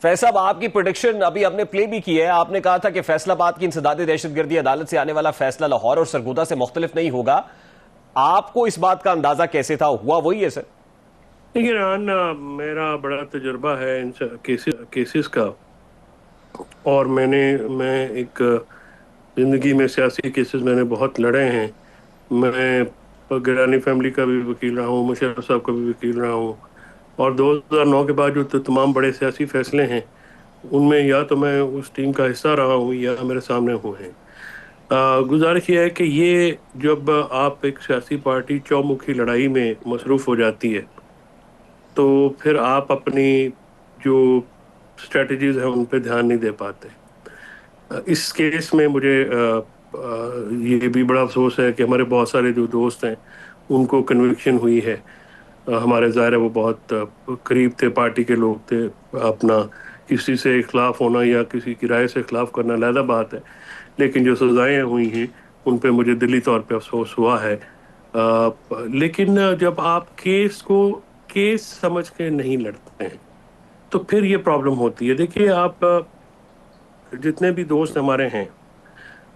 فیصل صاحب، آپ کی پریڈکشن ابھی ہم نے پلے بھی کی ہے. آپ نے کہا تھا کہ فیصل آباد کی انسداد دہشت گردی عدالت سے آنے والا فیصلہ لاہور اور سرگودا سے مختلف نہیں ہوگا. آپ کو اس بات کا اندازہ کیسے تھا؟ ہوا وہی ہے سر؟ دیکھیے رحان، میرا بڑا تجربہ ہے ان کیسز کا، اور میں ایک زندگی میں سیاسی کیسز میں نے بہت لڑے ہیں. میں گیلانی فیملی کا بھی وکیل رہا ہوں، مشرف صاحب کا بھی وکیل رہا ہوں، اور 2009 کے بعد جو تمام بڑے سیاسی فیصلے ہیں ان میں یا تو میں اس ٹیم کا حصہ رہا ہوں یا میرے سامنے ہوئے ہیں. گزارش یہ ہے کہ یہ جب آپ ایک سیاسی پارٹی چومکھی لڑائی میں مصروف ہو جاتی ہے تو پھر آپ اپنی جو اسٹریٹجیز ہیں ان پہ دھیان نہیں دے پاتے. اس کیس میں مجھے یہ بھی بڑا افسوس ہے کہ ہمارے بہت سارے جو دوست ہیں ان کو کنوکشن ہوئی ہے. ہمارے ظاہر ہے وہ بہت قریب تھے، پارٹی کے لوگ تھے. اپنا کسی سے اختلاف ہونا یا کسی کی رائے سے اختلاف کرنا علیحدہ بات ہے، لیکن جو سزائیں ہوئی ہیں ان پہ مجھے دلی طور پہ افسوس ہوا ہے. لیکن جب آپ کیس سمجھ کے نہیں لڑتے ہیں تو پھر یہ پرابلم ہوتی ہے. دیکھیے، آپ جتنے بھی دوست ہمارے ہیں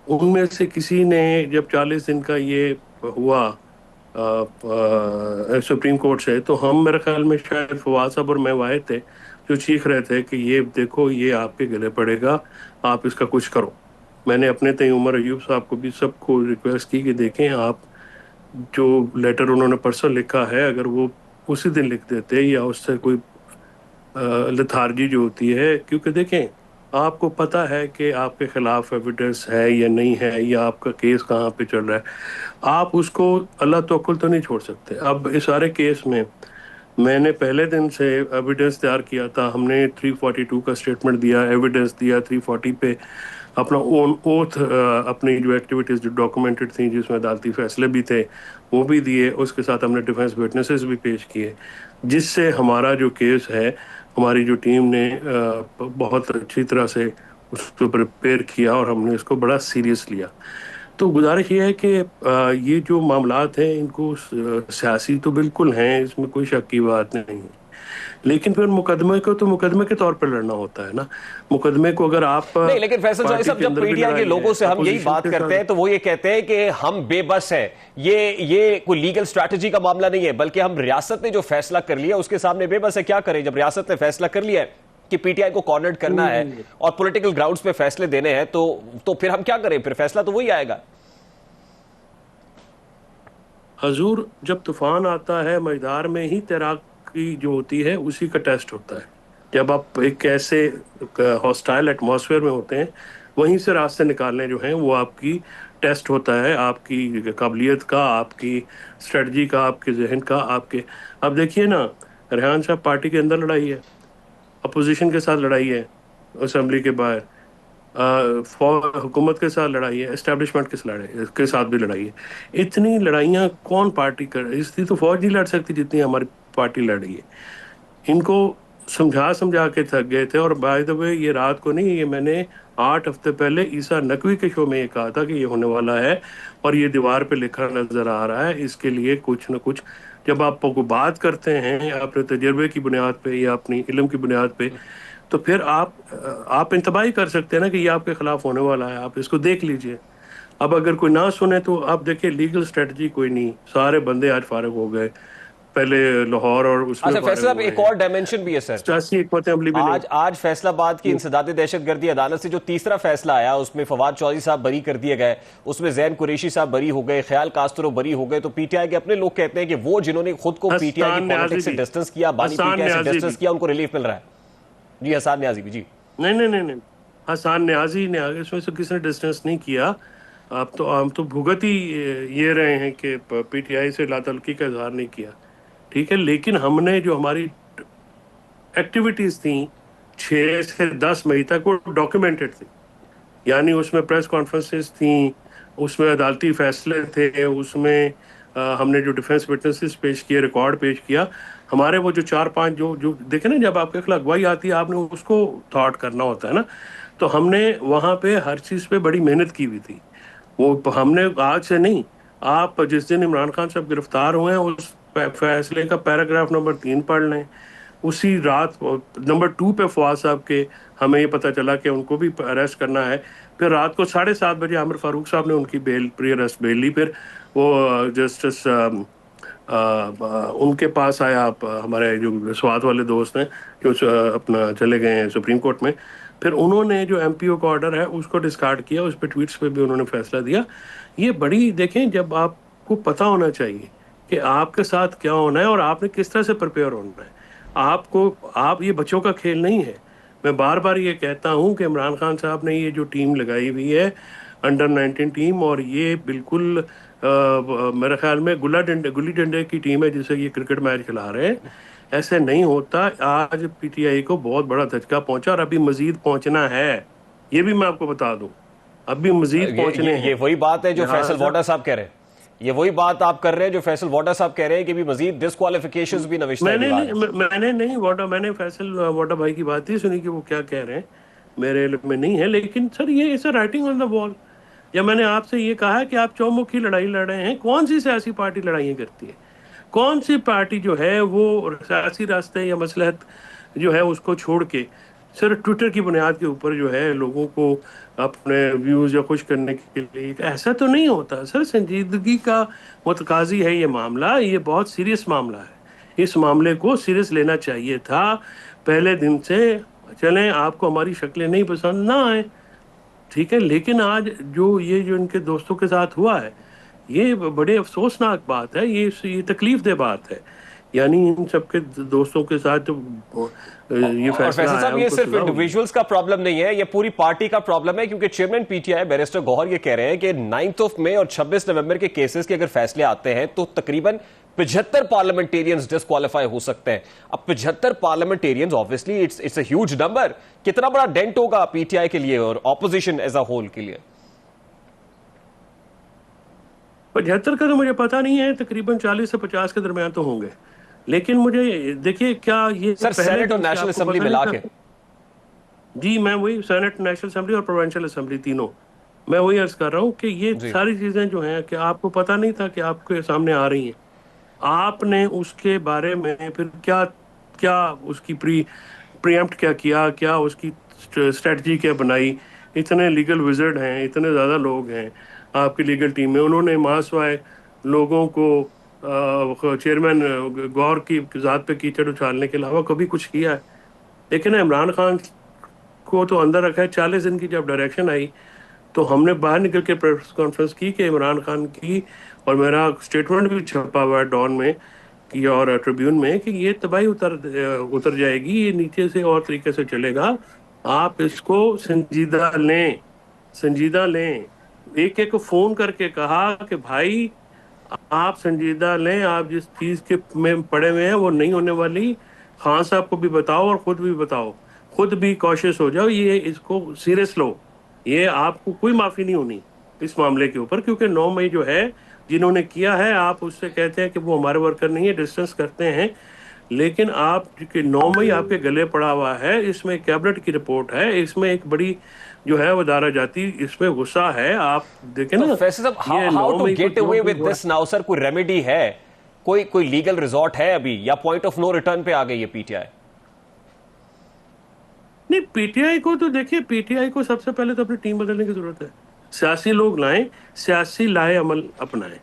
ان میں سے کسی نے جب 40 دن کا یہ ہوا سپریم کورٹ سے، تو ہم میرے خیال میں شاید فواد صاحب اور میں واحد تھے جو چیخ رہے تھے کہ یہ دیکھو، یہ آپ کے گلے پڑے گا، آپ اس کا کچھ کرو. میں نے اپنے تئیں عمر ایوب صاحب کو بھی سب کو ریکویسٹ کی کہ دیکھیں، آپ جو لیٹر انہوں نے پرسنل لکھا ہے اگر وہ اسی دن لکھ دیتے یا اس سے کوئی لتھارجی جو ہوتی ہے، کیونکہ دیکھیں آپ کو پتہ ہے کہ آپ کے خلاف ایویڈنس ہے یا نہیں ہے، یا آپ کا کیس کہاں پہ چل رہا ہے، آپ اس کو اللہ توکل تو نہیں چھوڑ سکتے. اب اس سارے کیس میں نے پہلے دن سے ایویڈنس تیار کیا تھا. ہم نے 342 کا اسٹیٹمنٹ دیا، ایویڈنس دیا 340 پہ، اپنا اون اوتھ، اپنی جو ایکٹیویٹیز جو ڈاکومنٹڈ تھیں جس میں عدالتی فیصلے بھی تھے وہ بھی دیے. اس کے ساتھ ہم نے ڈیفینس وٹنسز بھی پیش کیے، جس سے ہمارا جو کیس ہے ہماری جو ٹیم نے بہت اچھی طرح سے اس کو پریپیئر کیا اور ہم نے اس کو بڑا سیریس لیا. تو گزارش یہ ہے کہ یہ جو معاملات ہیں ان کو سیاسی تو بالکل ہیں، اس میں کوئی شک کی بات نہیں ہے، لیکن پھر مقدمے کو تو مقدمے کے طور پر لڑنا ہوتا ہے نا. مقدمے کو اگر آپ نہیں، لیکن فیصل پارٹی صاحب، کے جب اندر پی بھی ٹی آئی کے لڑائی ہے، لوگوں سے ہم یہی اپوزیشن بات کے کرتے ساتھ. ہیں تو وہ یہ کہتے ہیں کہ ہم بے بس ہیں. یہ کوئی لیگل اسٹریٹجی کا معاملہ نہیں ہے، بلکہ ہم ریاست نے جو فیصلہ کر لیا اس کے سامنے بے بس ہے. کیا کریں جب ریاست نے فیصلہ کر لیا ہے کہ پی ٹی آئی کو کارنرڈ کرنا ہے اور پولیٹیکل گراؤنڈز پہ فیصلے دینے ہیں، تو پھر ہم کیا کریں؟ پھر فیصلہ تو وہی آئے گا. حضور، جب طوفان آتا ہے مجدار میں ہی تیراکی جو ہوتی ہے اسی کا ٹیسٹ ہوتا ہے. جب آپ ایک ایسے ہاسٹائل ایٹماسفیئر میں ہوتے ہیں وہیں سے راستے نکالنے جو ہیں وہ آپ کی ٹیسٹ ہوتا ہے، آپ کی قابلیت کا، آپ کی اسٹریٹجی کا، آپ کے ذہن کا، آپ کے. اب دیکھیے نا، ریحان صاحب، پارٹی کے اندر لڑائی ہے، اپوزیشن کے ساتھ لڑائی ہے، اسمبلی کے باہر حکومت کے ساتھ لڑائی ہے، اسٹیبلشمنٹ کے ساتھ بھی لڑائی ہے. اتنی لڑائیاں کون پارٹی کر رہی؟ اس لیے تو فوج نہیں لڑ سکتی جتنی ہماری پارٹی لڑ رہی ہے. ان کو سمجھا کے تھک گئے تھے. اور بائی دا وے، یہ رات کو نہیں، یہ میں نے 8 ہفتے پہلے عیسیٰ نقوی کے شو میں یہ کہا تھا کہ یہ ہونے والا ہے اور یہ دیوار پہ لکھا نظر آ رہا ہے. اس کے لیے کچھ نہ کچھ جب آپ کو بات کرتے ہیں اپنے تجربے کی بنیاد پہ یا اپنی علم کی بنیاد پہ، تو پھر آپ انتباہی کر سکتے ہیں نا کہ یہ آپ کے خلاف ہونے والا ہے، آپ اس کو دیکھ لیجئے. اب اگر کوئی نہ سنے تو آپ دیکھیں، لیگل اسٹریٹجی کوئی نہیں. سارے بندے آج فارغ ہو گئے، پہلے لاہور اور اس میں اچھا فیصل فارغ صاحب، ہوئے ایک ہیں. اور ڈائمنشن بھی ہے سر. سیاسی حکمت عملی بھی نہیں. آج فیصل آباد کی انسداد دہشت گردی عدالت سے جو تیسرا فیصلہ آیا اس میں فواد چودھری صاحب بری کر دیے گئے، اس میں زین قریشی صاحب بری ہو گئے، خیال کاسترو بری ہو گئے. تو پی ٹی آئی کے اپنے لوگ کہتے ہیں کہ وہ جنہوں نے خود کو پی ٹی آئی کی حسان نیازی پالیٹکس سے بھی، ڈسٹنس کیا، بانی پی ٹی حسان آئی سے نیازی بھی، ڈسٹنس کیا، ان کو ریلیف مل رہا ہے. جی، حسان نیازی بھی. جی نہیں، حسان نیازی نے اس میں سے کس نے ڈسٹنس نہیں کیا. ہم تو بھگت ہی یہ رہے ہیں کہ پی ٹی آئی سے لا تعلقی کا اظہار نہیں کیا، ٹھیک ہے. لیکن ہم نے جو ہماری ایکٹیویٹیز تھیں 6 سے 10 مئی تک وہ ڈاکیومنٹڈ تھی، یعنی اس میں پریس کانفرنسز تھیں، اس میں عدالتی فیصلے تھے، اس میں ہم نے جو ڈیفینس وٹنسز پیش کیے، ریکارڈ پیش کیا. ہمارے وہ جو 4-5 جو دیکھیں نا، جب آپ کے خلاف گواہی آتی ہے آپ نے اس کو تھاٹ کرنا ہوتا ہے نا. تو ہم نے وہاں پہ ہر چیز پہ بڑی محنت کی ہوئی تھی. وہ ہم نے آج سے نہیں، آپ جس دن عمران خان صاحب گرفتار ہوئے ہیں اس فیصلے کا پیراگراف نمبر 3 پڑھ لیں، اسی رات نمبر 2 پہ فواد صاحب کے ہمیں یہ پتہ چلا کہ ان کو بھی اریسٹ کرنا ہے. پھر رات کو 7:30 بجے عامر فاروق صاحب نے ان کی پری اریسٹ بیل لی. پھر وہ جسٹس ان کے پاس آیا, ہمارے جو سوات والے دوست ہیں جو اپنا چلے گئے ہیں سپریم کورٹ میں. پھر انہوں نے جو MPO کا آرڈر ہے اس کو ڈسکارڈ کیا, اس پہ ٹویٹس پہ بھی انہوں نے فیصلہ دیا. یہ بڑی دیکھیں, جب آپ کو پتہ ہونا چاہیے کہ آپ کے ساتھ کیا ہونا ہے اور آپ نے کس طرح سے پریپیئر ہونا ہے. آپ یہ بچوں کا کھیل نہیں ہے. میں بار بار یہ کہتا ہوں کہ عمران خان صاحب نے یہ جو ٹیم لگائی ہوئی ہے انڈر 19 ٹیم, اور یہ بالکل میرے خیال میں گلی ڈنڈے کی ٹیم ہے جسے یہ کرکٹ میچ کھلا رہے ہیں. ایسے نہیں ہوتا. آج PTI کو بہت بڑا دھچکا پہنچا اور ابھی مزید پہنچنا ہے, یہ بھی میں آپ کو بتا دوں, ابھی مزید پہنچنے ہیں. یہ وہی بات ہے جو فیصل واڈا صاحب کہہ رہے ہیں, یہ وہی بات آپ کر رہے ہیں جو فیصل واڈا صاحب کہہ رہے ہیں کہ بھی مزید ڈسکوالیفیکیشنز بھی نوشتہ ہے. میں نے فیصل واڈا بھائی کی بات نہیں سنی کہ وہ کیا کہہ رہے ہیں, میرے علم میں نہیں ہے. لیکن سر یہ اس رائٹنگ آن دا وال. یا میں نے آپ سے یہ کہا کہ آپ چومکھی لڑائی لڑ رہے ہیں. کون سی سیاسی پارٹی لڑائیاں کرتی ہے؟ کون سی پارٹی جو ہے وہ سیاسی راستے یا مصلحت جو ہے اس کو چھوڑ کے صرف ٹویٹر کی بنیاد کے اوپر جو ہے لوگوں کو اپنے ویوز یا خوش کرنے کے لیے؟ ایسا تو نہیں ہوتا سر. سنجیدگی کا متقاضی ہے یہ معاملہ, یہ بہت سیریس معاملہ ہے. اس معاملے کو سیریس لینا چاہیے تھا پہلے دن سے. چلیں آپ کو ہماری شکلیں نہیں پسند نہ آئیں, ٹھیک ہے, لیکن آج جو ان کے دوستوں کے ساتھ ہوا ہے یہ بڑے افسوسناک بات ہے, یہ تکلیف دہ بات ہے. یعنی ان سب کے دوستوں کے ساتھ یہ اور فیصلہ فیصل آیا صاحب, ان یہ کو صرف سزا ہوئی. انڈیویجولز کا پرابلم نہیں ہے, یہ پوری پارٹی کا پرابلم ہے. کیونکہ چیئرمین PTI بیرسٹر گوہر یہ کہہ رہے ہیں کہ 9 مئی اور 26 نومبر کے کیسز کے اگر فیصلے آتے ہیں تو تقریباً 75 پارلیمنٹیرینز ڈسکوالیفائی ہو سکتے ہیں. اب 75 parliamentarians obviously it's a huge number. کتنا بڑا ڈینٹ ہوگا PTI کے لیے اور اپوزیشن ایز اے ہول کے لیے؟ 75 کا تو مجھے پتا نہیں ہے, تقریباً 40 سے 50 کے درمیان تو ہوں گے. لیکن مجھے دیکھیے کیا یہ سر پہلے سینٹ اور دن سے نیشنل آپ کو اسمبلی پتا ملا نہیں کے؟ تھا؟ جی میں وہی سینٹ, نیشنل اسمبلی اور پروونشل اسمبلی تینوں, میں وہی عرض کر رہا ہوں کہ یہ جی ساری چیزیں جو ہیں کہ آپ کو پتا نہیں تھا کہ آپ کے سامنے آ رہی ہیں. آپ نے اس کے بارے میں پھر کیا اس کی پریمپٹ کیا اس کی اسٹریٹجی کیا بنائی. اتنے لیگل وزرڈ ہیں, اتنے زیادہ لوگ ہیں آپ کی لیگل ٹیم میں, انہوں نے ماسوائے لوگوں کو چیئرمین گور کی ذات پہ کیچڑ اچھالنے کے علاوہ کبھی کچھ کیا ہے؟ لیکن عمران خان کو تو اندر رکھا ہے. 40 دن کی جب ڈائریکشن آئی تو ہم نے باہر نکل کے پریس کانفرنس کی کہ عمران خان کی, اور میرا اسٹیٹمنٹ بھی چھپا ہوا ہے ڈان میں اور ٹریبیون میں, کہ یہ تباہی اتر جائے گی, یہ نیچے سے اور طریقے سے چلے گا. آپ اس کو سنجیدہ لیں. ایک ایک فون کر کے کہا کہ بھائی آپ سنجیدہ لیں, آپ جس چیز کے میں پڑے ہوئے ہیں وہ نہیں ہونے والی. خان صاحب کو بھی بتاؤ اور خود بھی بتاؤ, خود بھی کوشش ہو جاؤ, یہ اس کو سیریس لو. یہ آپ کو کوئی معافی نہیں ہونی اس معاملے کے اوپر, کیونکہ 9 مئی جو ہے جنہوں نے کیا ہے آپ اس سے کہتے ہیں کہ وہ ہمارے ورکر نہیں ہے, ڈسٹنس کرتے ہیں. لیکن آپ کے 9 مئی آپ کے گلے پڑا ہوا ہے, اس میں کیبنٹ کی رپورٹ ہے, اس میں ایک بڑی جو ہے وہ دارہ جاتی, اس میں غصہ ہے. آپ دیکھیں تو نا فیصل صاحب, یہ ہاؤ 9 ٹو مئی کو گیٹ جو اوے بھی ود ہوا دس ناؤ سر؟ کوئی ریمیڈی ہے, کوئی لیگل ریزورٹ ہے ابھی, یا پوائنٹ آف نو ریٹرن پہ آ گئی ہے PTI؟ نہیں, PTI کو تو دیکھیے, PTI کو سب سے پہلے تو اپنی ٹیم بدلنے کی ضرورت ہے. سیاسی لوگ لائیں, سیاسی لائے عمل اپنائیں.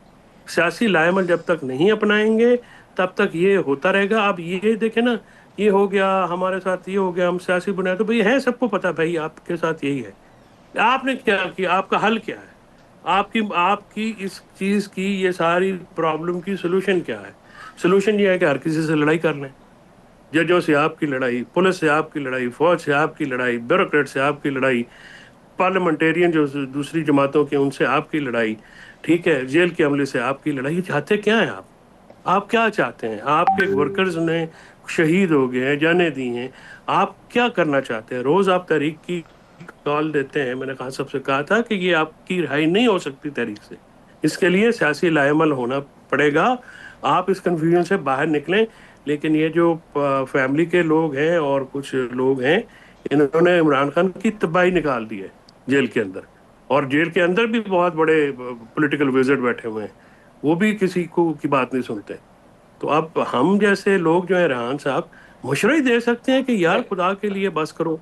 سیاسی لائے عمل جب تک نہیں اپنائیں گے تب تک یہ ہوتا رہے گا. اب یہ دیکھیں نا, یہ ہو گیا ہمارے ساتھ, یہ ہو گیا, ہم سیاسی بنائے, تو بھئی ہے سب کو پتا بھائی آپ کے ساتھ یہی ہے. آپ نے کیا کیا, آپ کا حل کیا ہے, آپ کی اس چیز کی یہ ساری پرابلم کی سولوشن کیا ہے؟ سولوشن یہ ہے کہ ہر کسی سے لڑائی کر لیں. ججوں سے آپ کی لڑائی, پولیس سے آپ کی لڑائی, فوج سے آپ کی لڑائی, بیوروکریٹ سے آپ کی لڑائی, پارلیمنٹیرین جو دوسری جماعتوں کے ان سے آپ کی لڑائی, ٹھیک ہے, جیل کے عملے سے آپ کی لڑائی. چاہتے کیا ہیں آپ کیا چاہتے ہیں؟ آپ کے ورکرز نے شہید ہو گئے ہیں, جانیں دی ہیں, آپ کیا کرنا چاہتے ہیں؟ روز آپ تحریک کی کال دیتے ہیں, میں نے خان صاحب سے کہا تھا کہ یہ آپ کی رہائی نہیں ہو سکتی تحریک سے, اس کے لیے سیاسی لائے عمل ہونا پڑے گا. آپ اس کنفیوژن سے باہر نکلیں. لیکن یہ جو فیملی کے لوگ ہیں اور کچھ لوگ ہیں, انہوں نے عمران خان کی تباہی نکال دی ہے جیل کے اندر, اور جیل کے اندر بھی بہت بڑے پولیٹیکل وزرڈ بیٹھے ہوئے ہیں, وہ بھی کسی کو کی بات نہیں سنتے. تو اب ہم جیسے لوگ جو ہیں ریحان صاحب, مشورہ ہی دے سکتے ہیں کہ یار خدا کے لیے بس کرو.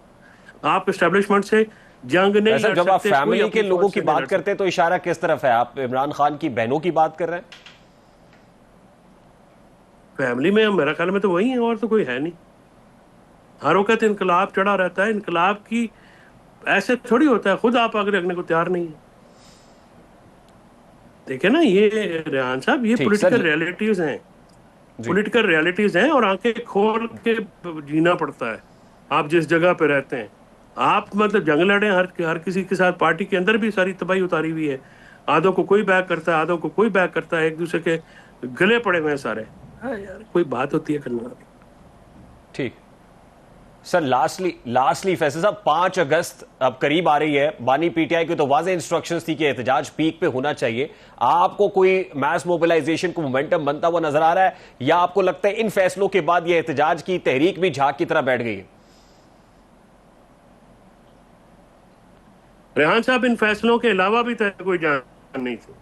آپ اسٹیبلشمنٹ سے جنگ نہیں لڑ جب آپ سکتے. فیملی کے لوگوں کی بات کرتے ہیں تو اشارہ کس طرف ہے؟ آپ عمران خان کی بہنوں کی بات کر رہے ہیں؟ فیملی میں میرا خیال میں تو وہی ہیں، اور تو کوئی ہے نہیں. ہر وقت انقلاب چڑھا رہتا ہے. انقلاب کی ایسے تھوڑی ہوتا ہے خود آپ آگے رکھنے کو تیار نہیں ہیں. دیکھیں نا یہ ریحان صاحب، یہ ٹھیک سر. پولیٹیکل ریالٹیز ہیں. جی پولیٹیکل ریالٹیز ہیں اور آنکھیں کھول کے جینا پڑتا ہے آپ جس جگہ پہ رہتے ہیں. آپ مطلب جنگ لڑیں ہر کسی کے ساتھ. پارٹی کے اندر بھی ساری تباہی اتاری ہوئی ہے. آدھوں کو کوئی بیک کرتا ہے، آدھوں کو کوئی بیک کرتا ہے، ایک دوسرے کے گلے پڑے ہوئے ہیں سارے. یار کوئی بات ہوتی ہے کرنا. ٹھیک سر. لاسٹلی فیصل صاحب، 5 اگست اب قریب آ رہی ہے. بانی پی ٹی آئی کی تو واضح انسٹرکشنز تھی کہ احتجاج پیک پہ ہونا چاہیے. آپ کو کوئی میس موبلائزیشن کو مومنٹم بنتا ہوا نظر آ رہا ہے، یا آپ کو لگتا ہے ان فیصلوں کے بعد یہ احتجاج کی تحریک بھی جھاگ کی طرح بیٹھ گئی ہے؟ ریحان صاحب، ان فیصلوں کے علاوہ بھی کوئی جان نہیں تھی.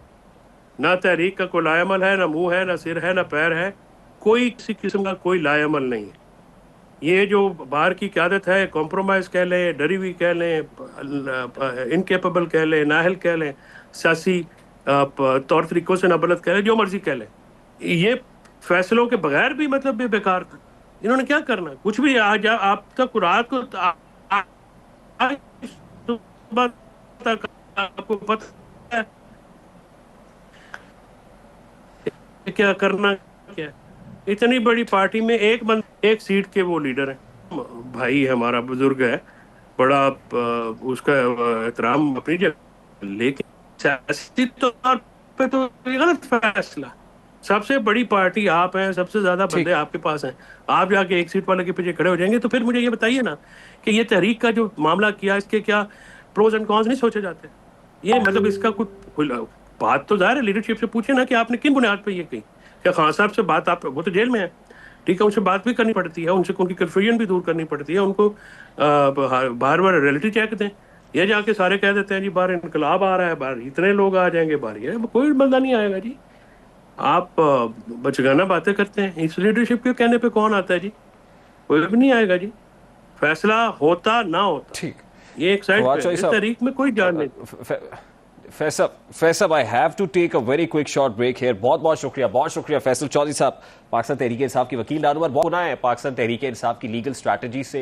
نہ تحریک کا کوئی لائے عمل ہے، نہ منہ ہے، نہ سر ہے، نہ پیر ہے. کوئی کسی قسم کا کوئی لائے عمل نہیں ہے. یہ جو باہر کی قیادت ہے، کمپرومائز کہہ لیں، ڈری ہوئی کہہ لیں، انکیپبل کہہ لیں، نااہل کہہ لیں، سیاسی طور طریقوں سے نابلد کہہ لیں، جو مرضی کہہ لیں، یہ فیصلوں کے بغیر بھی مطلب بے بیکار تھا. انہوں نے کیا کرنا؟ کچھ بھی. آج آپ تک رات کو صبح تک آپ کو پتہ ہے کیا کرنا کیا ہے. اتنی بڑی پارٹی میں ایک سیٹ کے وہ لیڈر ہیں. بھائی ہمارا بزرگ ہے، بڑا اس کا احترام اپنی جگہ، لیکن سیاسی طور پہ تو یہ غلط فیصلہ. سب سے بڑی پارٹی آپ ہیں، سب سے زیادہ بندے آپ کے پاس ہیں. آپ جا کے ایک سیٹ والے کے پیچھے کھڑے ہو جائیں گے. تو پھر مجھے یہ بتائیے نا کہ یہ تحریک کا جو معاملہ کیا، اس کے کیا پروز اینڈ کونس نہیں سوچے جاتے؟ یہ مطلب اس کا کوئی بات تو ظاہر ہے لیڈرشپ سے پوچھے نا کہ آپ نے کن بنیاد پہ یہ کہی. کیا خان صاحب سے بات، آپ وہ تو جیل میں ہے، ٹھیک ہے، ان سے بات بھی کرنی پڑتی ہے، ان سے ان کی کنفیوژن بھی دور کرنی پڑتی ہے، ان کو بار بار ریئلٹی چیک دیں. یہ جا کے سارے کہہ دیتے ہیں جی باہر انقلاب آ رہا ہے، باہر اتنے لوگ آ جائیں گے، باہر یہ کوئی بندہ نہیں آئے گا جی. آپ بچگانہ باتیں کرتے ہیں. اس لیڈرشپ کے کہنے پہ کون آتا ہے جی؟ کوئی بھی نہیں آئے گا جی. فیصلہ ہوتا نہ ہوتا، ٹھیک. یہ ایک سائڈ فواد پہ. چوہدری اس صاحب، تحریک میں کوئی جان نہیں. Faisal I have to take a very quick short break here. بہت شکریہ فیصل چودھری صاحب، پاکستان تحریک انصاف کے وکیل. رہنما بہت گناہ ہے پاکستان تحریک انصاف کی لیگل اسٹریٹجی سے.